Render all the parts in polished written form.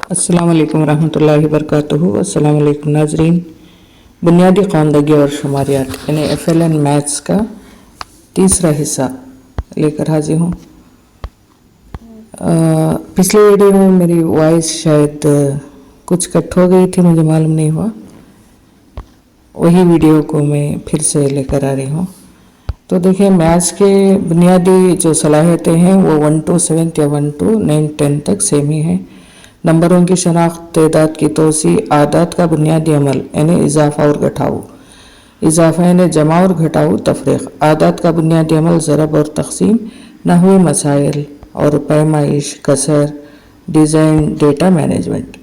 अस्सलाम वालेकुम रहमतुल्लाहि वबरकातुहू। अस्सलाम वालेकुम नाजरीन। बुनियादी ख़वानदगी और शुमारियात यानी FLN मैथ्स का तीसरा हिस्सा लेकर हाजिर हूँ। पिछले वीडियो में मेरी वॉइस शायद कुछ कट हो गई थी, मुझे मालूम नहीं हुआ। वही वीडियो को मैं फिर से लेकर आ रही हूँ। तो देखिए, मैथ्स के बुनियादी जो सलाहियतें हैं वो 1 to 7 या 1 to 9 10 तक सेम ही हैं। नंबरों की शनाख्त, तादाद की तोसी, आदात का बुनियादी अमल यानी इजाफा और घटाव, इजाफा यानी जमा और घटाव तफरीक, आदात का बुनियादी अमल ज़रब और तकसीम, नहवी मसाइल और पैमाइश, कसर, डिज़ाइन, डेटा मैनेजमेंट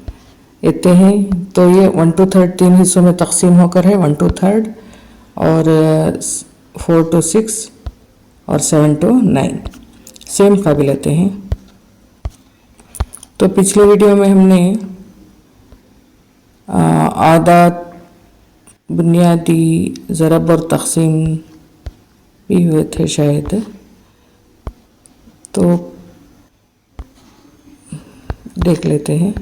इतने हैं। तो ये 1 to 3 तीन हिस्सों में तकसीम होकर है, 1 to 3 और 4 to 6 और 7 to 9 सेम काबिलियतें हैं। तो पिछले वीडियो में हमने आदात, बुनियादी, ज़रब और तकसीम भी हुए थे शायद, तो देख लेते हैं।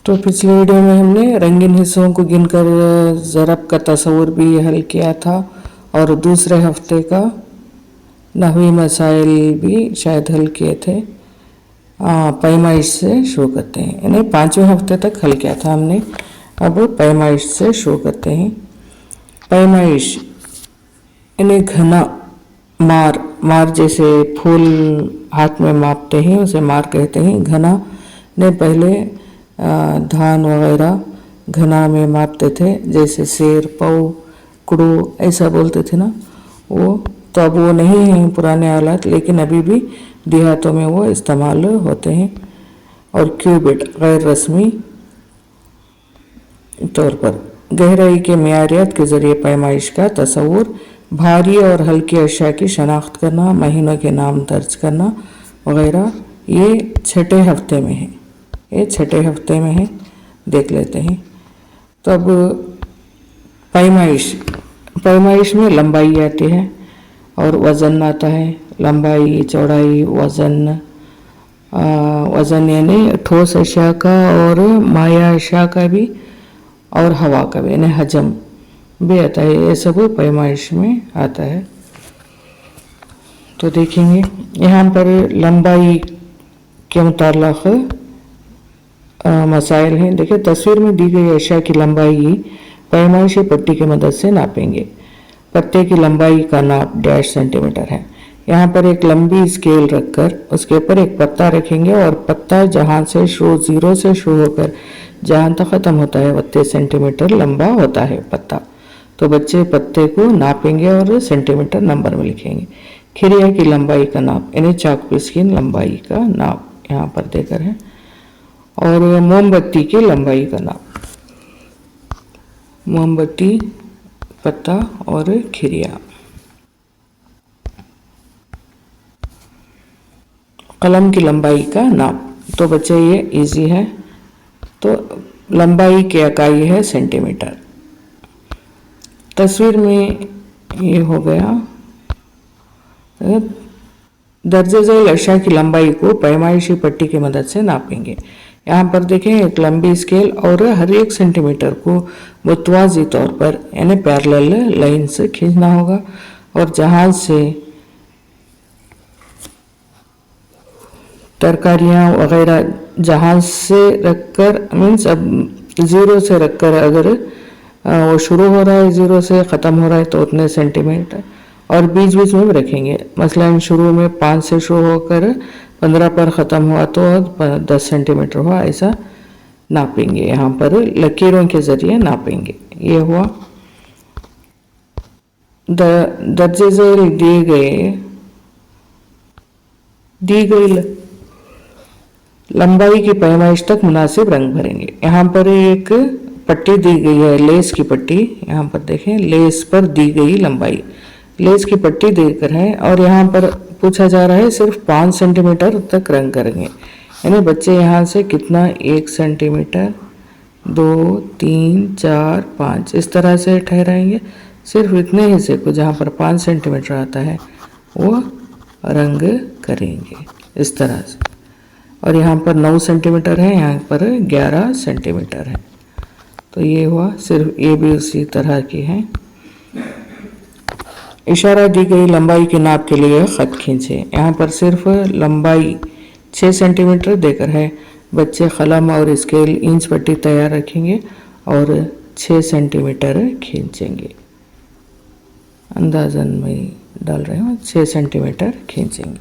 तो पिछले वीडियो में हमने रंगीन हिस्सों को गिनकर ज़रब का तस्वुर भी हल किया था और दूसरे हफ्ते का नहवी मसाइल भी शायद हल किए थे। पैमाइश से शुरू करते हैं, यानी 5वें हफ्ते तक हल किया था हमने। अब पैमाइश से शुरू करते हैं। पैमाइश यानी घना, मार जैसे फूल हाथ में मापते हैं उसे मार कहते हैं। घना ने पहले धान वगैरह घना में मापते थे, जैसे शेर, पौ, कुड़ू ऐसा बोलते थे ना वो। तो अब वो नहीं है पुराने आलात, लेकिन अभी भी देहातों में वो इस्तेमाल होते हैं। और क्यूबिट गैर रस्मी तौर पर गहराई के मेयारियत के ज़रिए पैमाइश का तस्वुर, भारी और हल्की अशिया की शनाख्त करना, महीनों के नाम दर्ज करना वगैरह, ये छठे हफ्ते में है। ये छठे हफ्ते में है, देख लेते हैं। तो अब पैमाइश में लंबाई आती है और वज़न आता है। लंबाई, चौड़ाई, वज़न यानी ठोस अशिया का और माया अशिया का भी और हवा का भी यानी हजम भी आता है। ये सब पैमाइश में आता है। तो देखेंगे यहाँ पर लंबाई के मुताल्लिक़ मसाइल हैं। देखिए, तस्वीर में दी गई अशिया की लंबाई पैमाइशी पट्टी की मदद से नापेंगे। पत्ते की लंबाई का नाप 1.5 सेंटीमीटर है। यहाँ पर एक लंबी स्केल रखकर उसके ऊपर एक पत्ता रखेंगे और पत्ता जहाँ से ज़ीरो से शुरू होकर जहाँ तक ख़त्म होता है 32 सेंटीमीटर लंबा होता है पत्ता। तो बच्चे पत्ते को नापेंगे और सेंटीमीटर नंबर में लिखेंगे। खिरिया की लंबाई का नाप यानी चाक पीस की लंबाई का नाप यहाँ पर देकर है। और मोमबत्ती की लंबाई का नाप, मोमबत्ती, पत्ता और खिरिया। कलम की लंबाई का नाप, तो बच्चे ये इजी है। तो लंबाई की इकाई है सेंटीमीटर। तस्वीर में ये हो गया। दर्जे झैल अशिया की लंबाई को पैमाइशी पट्टी की मदद से नापेंगे। यहाँ पर देखें, एक लंबी स्केल और हर एक सेंटीमीटर को मुतवाज़ी तौर पर यानी पैरेलल लाइन से खींचना होगा। और जहाज से तरकारियाँ वगैरह जहाज से रखकर मीन्स अब ज़ीरो से रखकर अगर वो शुरू हो रहा है ज़ीरो से ख़त्म हो रहा है तो उतने सेंटीमीटर, और बीच बीच में भी रखेंगे। मसलन शुरू में 5 से शुरू होकर 15 पर ख़त्म हुआ तो 10 सेंटीमीटर हुआ, ऐसा नापेंगे। यहाँ पर लकीरों के ज़रिए नापेंगे। ये हुआ। दर्जे झैल दी गई लंबाई की पैमाइश तक मुनासिब रंग भरेंगे। यहाँ पर एक पट्टी दी गई है, लेस की पट्टी। यहाँ पर देखें, लेस पर दी गई लंबाई, लेस की पट्टी देकर है और यहाँ पर पूछा जा रहा है सिर्फ 5 सेंटीमीटर तक रंग करेंगे। यानी बच्चे यहाँ से कितना 1 सेंटीमीटर 2 3 4 5 इस तरह से ठहराएंगे सिर्फ इतने हिस्से को जहाँ पर 5 सेंटीमीटर आता है वो रंग करेंगे इस तरह से। और यहाँ पर 9 सेंटीमीटर है, यहाँ पर 11 सेंटीमीटर है। तो ये हुआ, सिर्फ ये भी उसी तरह की है। इशारा दी गई लंबाई के नाप के लिए खत खींचे। यहाँ पर सिर्फ लंबाई 6 सेंटीमीटर देकर है। बच्चे कलम और स्केल इंच पट्टी तैयार रखेंगे और 6 सेंटीमीटर खींचेंगे। अंदाजन में डाल रहे हो, 6 सेंटीमीटर खींचेंगे।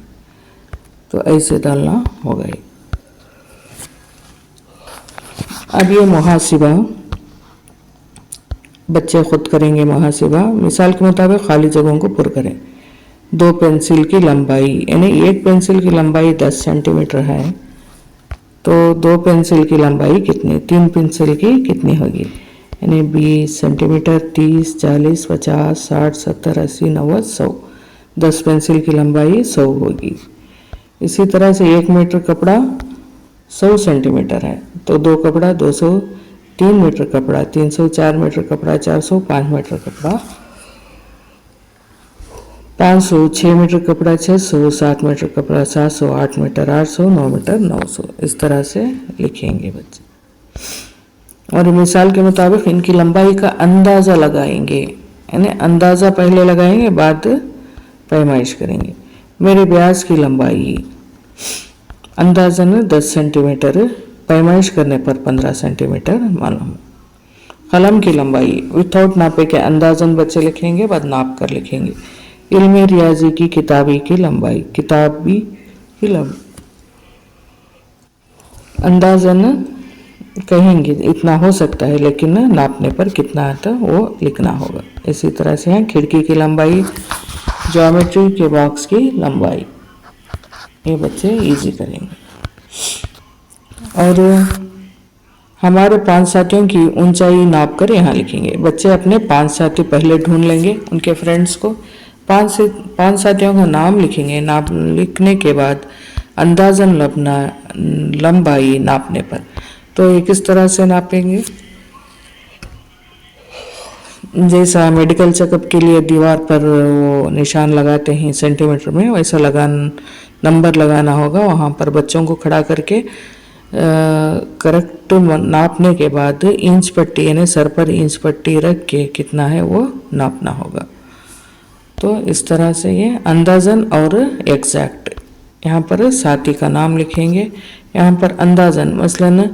तो ऐसे डालना होगा। अब ये मुहासिबा बच्चे खुद करेंगे। मुहासिबा मिसाल के मुताबिक खाली जगहों को पुर करें। 2 पेंसिल की लंबाई, यानी एक पेंसिल की लंबाई 10 सेंटीमीटर है, तो 2 पेंसिल की लंबाई कितनी, 3 पेंसिल की कितनी होगी, यानी 20 सेंटीमीटर, 30, 40, 50, 60, 70, 80, 90, 100। 10 पेंसिल की लंबाई 100 होगी। इसी तरह से 1 मीटर कपड़ा 100 सेंटीमीटर है, तो 2 कपड़ा 200, 3 मीटर कपड़ा 300, 4 मीटर कपड़ा 400, 5 मीटर कपड़ा 500, 6 मीटर कपड़ा 600, 7 मीटर कपड़ा 700, 8 मीटर 800, 9 मीटर 900। इस तरह से लिखेंगे बच्चे। और मिसाल के मुताबिक इनकी लंबाई का अंदाज़ा लगाएंगे, यानी अंदाज़ा पहले लगाएंगे बाद पैमाइश करेंगे। मेरे ब्याज की लंबाई अंदाजन 10 सेंटीमीटर, पैमाइश करने पर 15 सेंटीमीटर मालूम। कलम की लंबाई विथआउट नापे के अंदाजन बच्चे लिखेंगे, बाद नाप कर लिखेंगे। इल्म रियाजी की किताबी की लंबाई, किताबी की लंबाई अंदाजन कहेंगे इतना हो सकता है, लेकिन नापने पर कितना आता वो लिखना होगा। इसी तरह से है खिड़की की लंबाई, ज्योमेट्री के बॉक्स की लंबाई, ये बच्चे इजी करेंगे। और हमारे 5 साथियों की ऊंचाई नाप कर यहाँ लिखेंगे। बच्चे अपने 5 साथी पहले ढूंढ लेंगे, उनके फ्रेंड्स को 5 साथियों का नाम लिखेंगे। नाम लिखने के बाद अंदाजन लंबाई नापने पर, तो ये किस तरह से नापेंगे, जैसा मेडिकल चेकअप के लिए दीवार पर वो निशान लगाते हैं सेंटीमीटर में, वैसा नंबर लगाना होगा। वहाँ पर बच्चों को खड़ा करके करेक्ट नापने के बाद इंच पट्टी, यानी सर पर इंच पट्टी रख के कितना है वो नापना होगा। तो इस तरह से ये अंदाजन और एग्जैक्ट। यहाँ पर साथी का नाम लिखेंगे, यहाँ पर अंदाजन, मसलन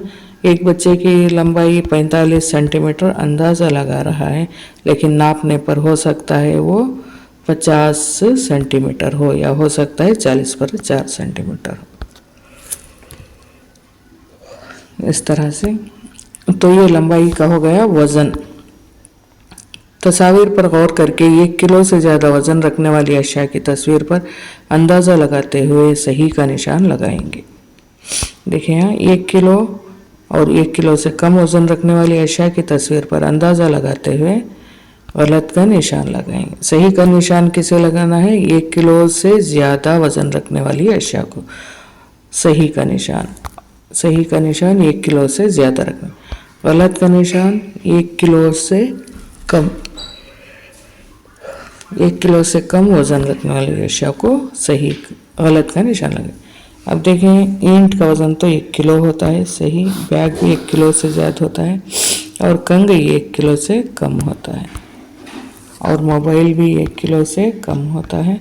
एक बच्चे की लंबाई 45 सेंटीमीटर अंदाज़ा लगा रहा है, लेकिन नापने पर हो सकता है वो 50 सेंटीमीटर हो, या हो सकता है 40 पर 4 सेंटीमीटर हो। इस तरह से तो ये लंबाई का हो गया वज़न। तस्वीर पर गौर करके 1 किलो से ज़्यादा वज़न रखने वाली अशिया की तस्वीर पर अंदाज़ा लगाते हुए सही का निशान लगाएंगे। देखिए यहाँ 1 किलो और 1 किलो से कम वज़न रखने वाली अशिया की तस्वीर पर अंदाज़ा लगाते हुए गलत का निशान लगाएंगे। सही का निशान किसे लगाना है, 1 किलो से ज़्यादा वज़न रखने वाली अशिया को सही का निशान 1 किलो से ज़्यादा रखना। गलत का निशान 1 किलो से कम, 1 किलो से कम वज़न रखने वाली अशिया को सही गलत का निशान लगे। अब देखें, ईंट का वज़न तो 1 किलो होता है, सही। बैग भी 1 किलो से ज़्यादा होता है, और कंघी 1 किलो से कम होता है, और मोबाइल भी 1 किलो से कम होता है।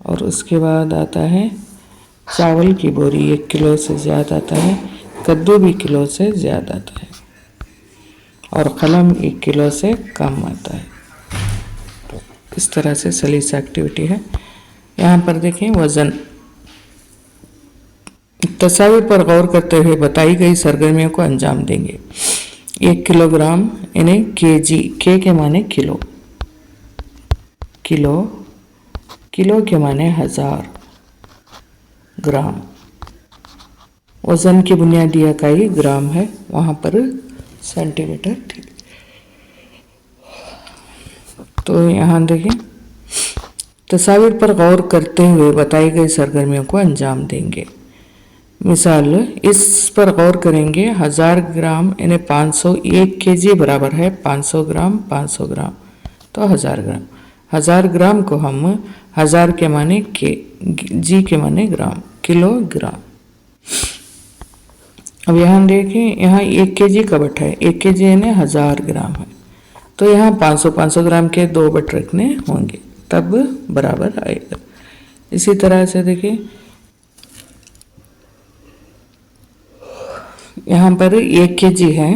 और उसके बाद आता है चावल की बोरी 1 किलो से ज़्यादा आता है, कद्दू भी किलो से ज़्यादा आता है, और कलम 1 किलो से कम आता है। तो इस तरह से सलीस एक्टिविटी है। यहाँ पर देखें वज़न। तस्वीर पर गौर करते हुए बताई गई सरगर्मियों को अंजाम देंगे। 1 किलोग्राम यानी केजी, के माने किलो, किलो के माने 1000 ग्राम। वज़न की बुनियादी इकाई ग्राम है, वहाँ पर सेंटीमीटर थी। तो यहाँ देखें, तस्वीर पर गौर करते हुए बताई गई सरगर्मियों को अंजाम देंगे। मिसाल इस पर गौर करेंगे, 1000 ग्राम यानी 500, 1 केजी बराबर है 500 ग्राम, 500 ग्राम तो 1000 ग्राम। 1000 ग्राम को हम 1000 के माने के, जी के माने ग्राम, किलोग्राम। अब यहाँ देखें, यहाँ 1 kg का बट है, 1 kg यानी 1000 ग्राम है, तो यहाँ 500 ग्राम के 2 बट रखने होंगे, तब बराबर आएगा। इसी तरह से देखिए यहाँ पर 1 kg है,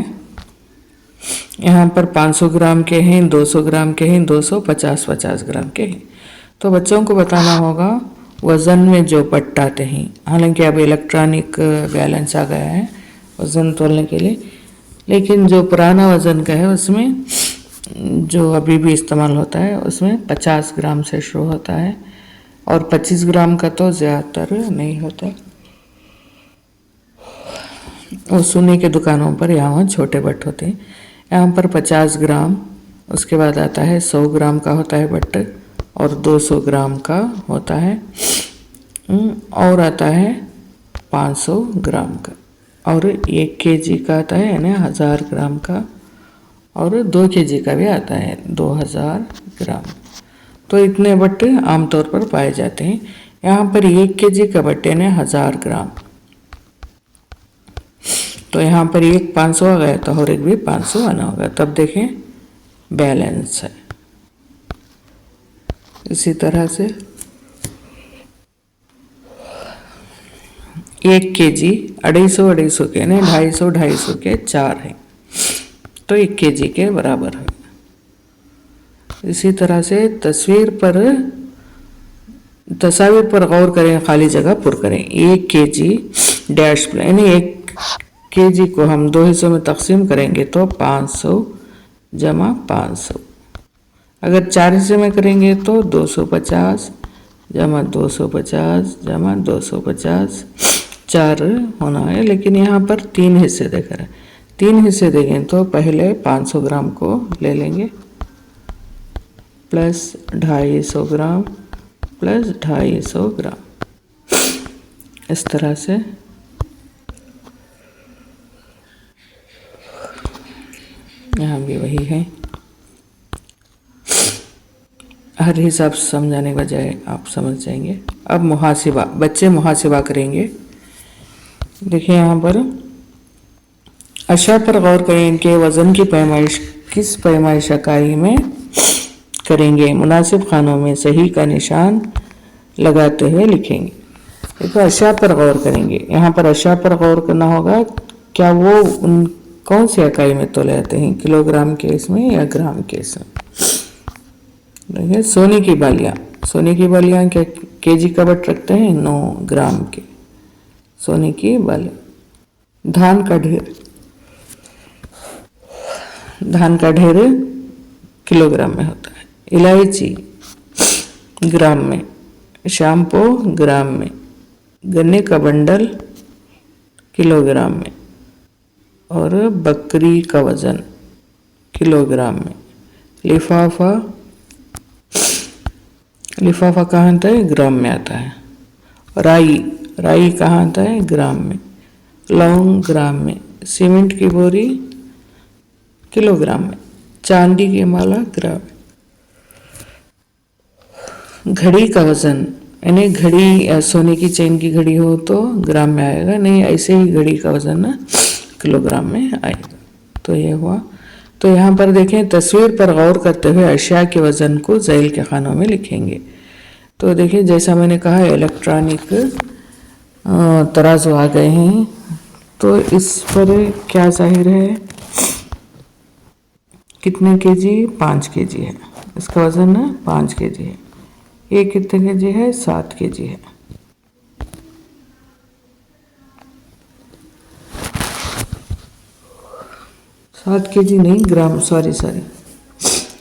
यहाँ पर 500 ग्राम के हैं, 200 ग्राम के हैं, 250 ग्राम के हैं। तो बच्चों को बताना होगा वज़न में जो बट आते हैं। हालांकि अब इलेक्ट्रॉनिक बैलेंस आ गया है वज़न तोलने के लिए, लेकिन जो पुराना वज़न का है उसमें जो अभी भी इस्तेमाल होता है उसमें 50 ग्राम से शुरू होता है, और 25 ग्राम का तो ज़्यादातर नहीं होता। और सोने के दुकानों पर यहाँ छोटे बट होते हैं। यहाँ पर 50 ग्राम, उसके बाद आता है 100 ग्राम का होता है बट, और 200 ग्राम का होता है, और आता है 500 ग्राम का, और 1 kg का आता है यानी 1000 ग्राम का, और 2 kg का भी आता है 2000 ग्राम। तो इतने बट आमतौर पर पाए जाते हैं। यहाँ पर 1 kg का बट यानी 1000 ग्राम, तो यहाँ पर एक 500 आ गया तो और एक भी 500 आना होगा, तब देखें बैलेंस है। इसी तरह से 1 kg 250 के यानी 250 के 4 है, तो 1 kg के बराबर है। इसी तरह से तस्वीर पर गौर करें, खाली जगह पुर करें। 1 kg डैश यानी 1 kg को हम 2 हिस्सों में तकसीम करेंगे तो 500 जमा 500। अगर 4 हिस्से में करेंगे तो 250 जमा 250 जमा 250, 4 होना है। लेकिन यहाँ पर 3 हिस्से देकर है, 3 हिस्से देंगे तो पहले 500 ग्राम को ले लेंगे, प्लस 250 ग्राम प्लस 250 ग्राम, इस तरह से यहाँ भी वही है। हर हिसाब से समझाने के बजाय आप समझ जाएंगे। अब मुहासिबा, बच्चे मुहासिबा करेंगे। देखिए यहाँ पर अशा पर गौर करें, इनके वज़न की पैमाइश किस पैमाइश इकाई में करेंगे, मुनासिब खानों में सही का निशान लगाते हुए लिखेंगे। देखो अशा पर गौर करेंगे, यहाँ पर अशा पर गौर करना होगा, क्या वो उन कौन सी इकाई में तोले जाते हैं, किलोग्राम के इसमें या ग्राम के इसमें। देखिए सोने की बालियाँ क्या केजी का बट रखते हैं, 9 ग्राम के सोने की बालियाँ। धान का ढेर किलोग्राम में होता है। इलायची ग्राम में, शैम्पू ग्राम में, गन्ने का बंडल किलोग्राम में, और बकरी का वज़न किलोग्राम में। लिफाफा कहाँ आता है, ग्राम में आता है। राई कहाँ आता है, ग्राम में। लौंग ग्राम में। सीमेंट की बोरी किलोग्राम में। चांदी की माला ग्राम में। घड़ी का वज़न यानी घड़ी सोने की चेन की घड़ी हो तो ग्राम में आएगा, नहीं ऐसे ही घड़ी का वज़न ना किलोग्राम में आएगा। तो ये हुआ। तो यहाँ पर देखें, तस्वीर पर गौर करते हुए अशिया के वज़न को ज़ैल के खानों में लिखेंगे। तो देखिए जैसा मैंने कहा इलेक्ट्रॉनिक तराजू आ गए हैं, तो इस पर क्या जाहिर है, कितने केजी, 5 केजी है इसका वज़न ना, 5 केजी है। ये कितने केजी है, 7 केजी है। सात केजी नहीं, ग्राम, सॉरी।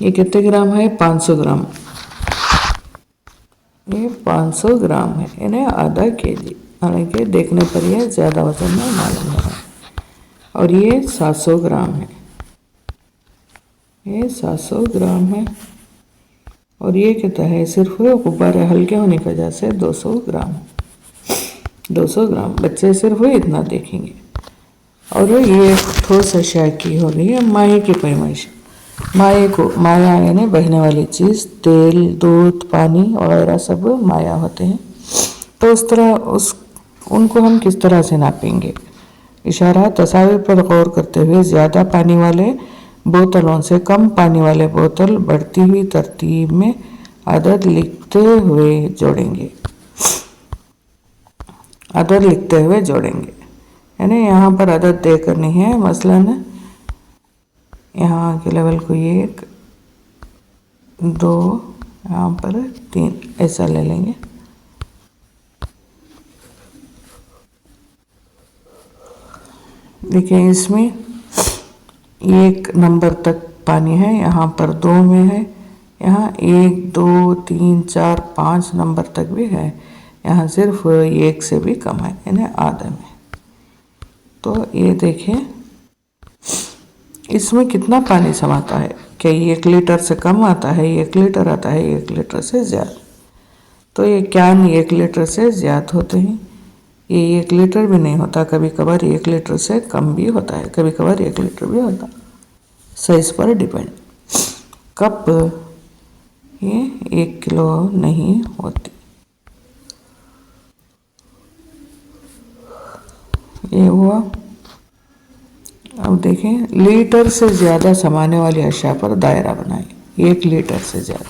ये कितने ग्राम है, 500 ग्राम। ये 500 ग्राम है, यानी आधा केजी। हालांकि देखने पर यह ज़्यादा वजन में मालूम हो रहा है। और ये 700 ग्राम है, ये 700 ग्राम है। और ये कितना है, सिर्फ गुब्बारे हल्के होने की वजह से 200 ग्राम। 200 ग्राम बच्चे सिर्फ इतना देखेंगे। और ये ठोस अशिया की हो गई है, माही की पैमाइश। माया यानी बहने वाली चीज़, तेल, दूध, पानी वगैरह सब माया होते हैं। तो उनको हम किस तरह से नापेंगे? इशारा तस्वीर पर गौर करते हुए ज़्यादा पानी वाले बोतलों से कम पानी वाले बोतल बढ़ती हुई तरतीब में अदद लिखते हुए जोड़ेंगे। यानी यहाँ पर अदद तय करनी है। मसलन यहाँ के लेवल को 1, 2, यहाँ पर 3 ऐसा ले लेंगे। देखिए इसमें 1 नंबर तक पानी है, यहाँ पर 2 में है, यहाँ 1, 2, 3, 4, 5 नंबर तक भी है, यहाँ सिर्फ 1 से भी कम है, यानी आधे में। तो ये देखिए इसमें कितना पानी समाता है? क्या 1 लीटर से कम आता है, 1 लीटर आता है, 1 लीटर से ज़्यादा? तो ये कैन 1 लीटर से ज़्यादा होते हैं। ये 1 लीटर भी नहीं होता, कभी कभार 1 लीटर से कम भी होता है, कभी कभार 1 लीटर भी होता है। साइज पर डिपेंड। कप ये 1 किलो नहीं होती। ये हुआ। अब देखें, लीटर से ज़्यादा समाने वाली अशिया पर दायरा बनाएं। 1 लीटर से ज़्यादा,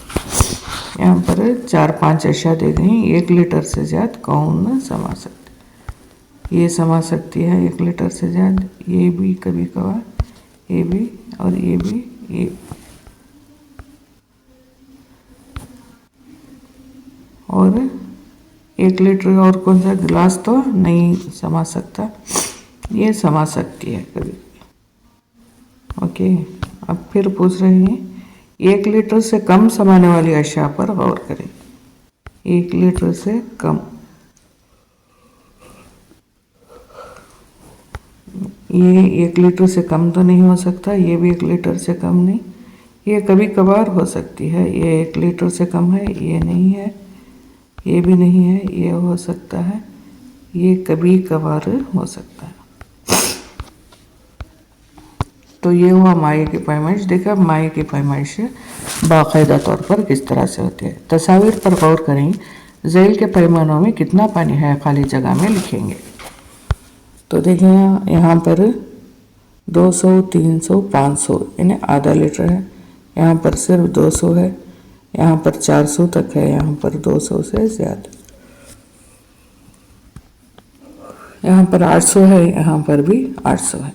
यहाँ पर 4-5 अशिया दे गई। 1 लीटर से ज़्यादा कौन समा सकती? ये समा सकती है 1 लीटर से ज़्यादा, ये भी कभी कभार, ये भी और ये भी, ये और 1 लीटर और कौन सा गिलास तो नहीं समा सकता, ये समा सकती है कभी। ओके, अब फिर पूछ रहे हैं 1 लीटर से कम समाने वाली अशिया पर गौर करें। 1 लीटर से कम, ये 1 लीटर से कम तो नहीं हो सकता, ये भी 1 लीटर से कम नहीं, ये कभी कभार हो सकती है। ये 1 लीटर से कम है, ये नहीं है, ये भी नहीं है, ये हो सकता है, ये कभी कभार हो सकता है। तो ये हुआ माये की पैमाइश। देखा माये की पैमाइश बाकायदा तौर पर किस तरह से होती है। तस्वीर पर गौर करें। झैल के पैमानों में कितना पानी है, खाली जगह में लिखेंगे। तो देखें यहाँ पर 200, 300, 500 यानी आधा लीटर है, यहाँ पर सिर्फ 200 है, यहाँ पर 400 तक है, यहाँ पर 200 से ज़्यादा, यहाँ पर 800 है, यहाँ पर भी 800 है।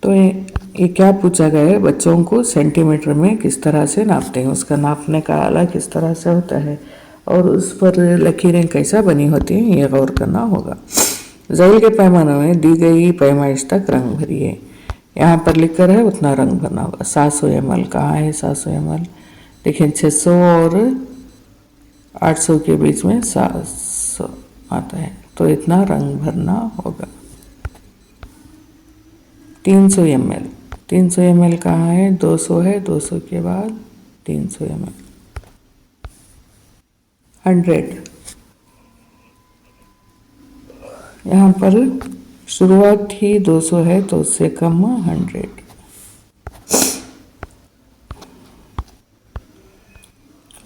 तो ये क्या पूछा गया है? बच्चों को सेंटीमीटर में किस तरह से नापते हैं, उसका नापने का आला किस तरह से होता है और उस पर लकीरें कैसा बनी होती हैं, ये गौर करना होगा। झैल के पैमानों में दी गई पैमाइश तक रंग भरिए। यहाँ पर लिख कर है उतना रंग भरना होगा। 700 ml कहाँ है? 700 ml देखिए 600 और 800 के बीच में 700 आता है, तो इतना रंग भरना होगा। 300 ml, 300 ml कहाँ है? 200 है, 200 के बाद 300 ml। 100, यहाँ पर शुरुआत ही 200 है, तो उससे कम 100।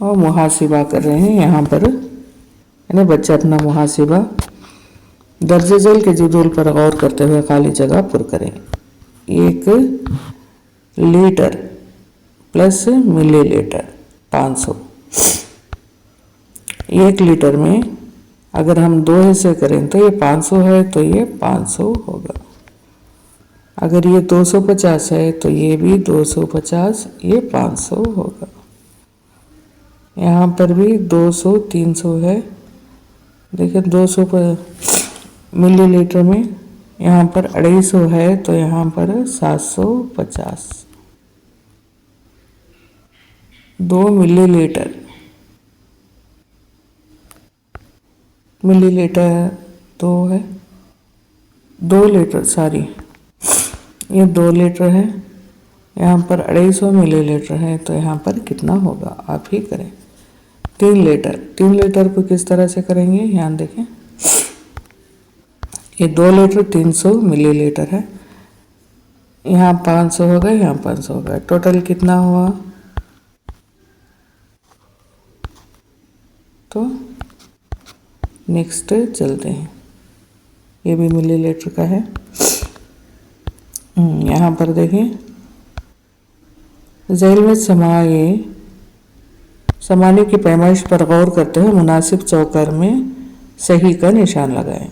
और मुहासिबा कर रहे हैं यहाँ पर, यानी बच्चे अपना मुहासिबा दर्जे झैल के जदूल पर गौर करते हुए खाली जगह पुर करें। 1 लीटर प्लस मिलीलीटर 500। 1 लीटर में अगर हम 2 हिस्से करें तो ये 500 है, तो ये 500 होगा। अगर ये 250 है तो ये भी 250, ये 500 होगा। यहाँ पर भी 200, 300 है। देखिए 200 पर मिलीलीटर में यहाँ पर 250 है, तो यहाँ पर 750। 2 मिलीलीटर, मिलीलीटर 2 है, 2 लीटर, सॉरी ये 2 लीटर है, यहाँ पर 250 मिलीलीटर है, तो यहाँ पर कितना होगा आप ही करें। 3 लीटर, 3 लीटर को किस तरह से करेंगे, यहाँ देखें, ये 2 लीटर 300 मिलीलीटर है, यहाँ 500 हो गए, यहाँ 500 हो गए, टोटल कितना हुआ? तो नेक्स्ट चलते हैं, ये भी मिलीलीटर का है। यहाँ पर देखें, झैल में समाने की पैमाइश पर गौर करते हुए मुनासिब चौकर में सही का निशान लगाएं।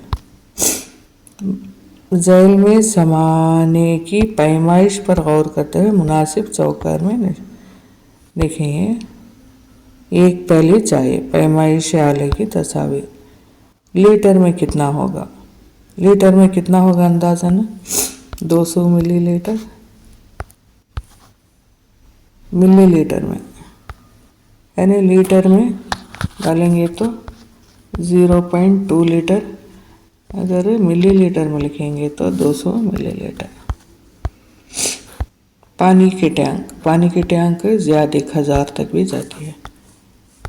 झैल में समाने की पैमाइश पर गौर करते हुए मुनासिब चौकर में देखेंगे, एक पहली चाहिए पैमाइश आले की तस्वीर। लीटर में कितना होगा? लीटर में कितना होगा अंदाज़न? 200 मिलीलीटर। मिलीलीटर में यानी लीटर में डालेंगे तो 0.2 लीटर, अगर मिलीलीटर में लिखेंगे तो 200 मिलीलीटर। पानी की टैंक ज़्यादा 1000 तक भी जाती है,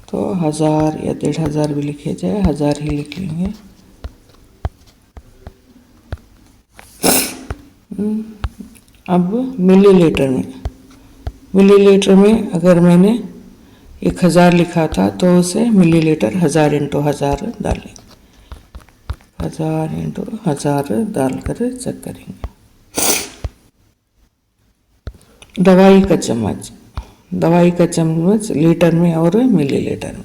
तो 1000 या 1500 भी लिखे जाए, 1000 ही लिख लेंगे। अब मिलीलीटर में अगर मैंने 1000 लिखा था तो उसे मिलीलीटर 1000 × 1000 डालें, 1000 × 1000 डालकर चेक करेंगे। दवाई का चम्मच लीटर में और मिलीलीटर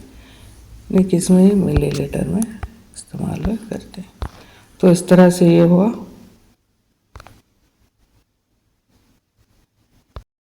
में, किस में? मिलीलीटर में इस्तेमाल करते हैं। तो इस तरह से ये हुआ।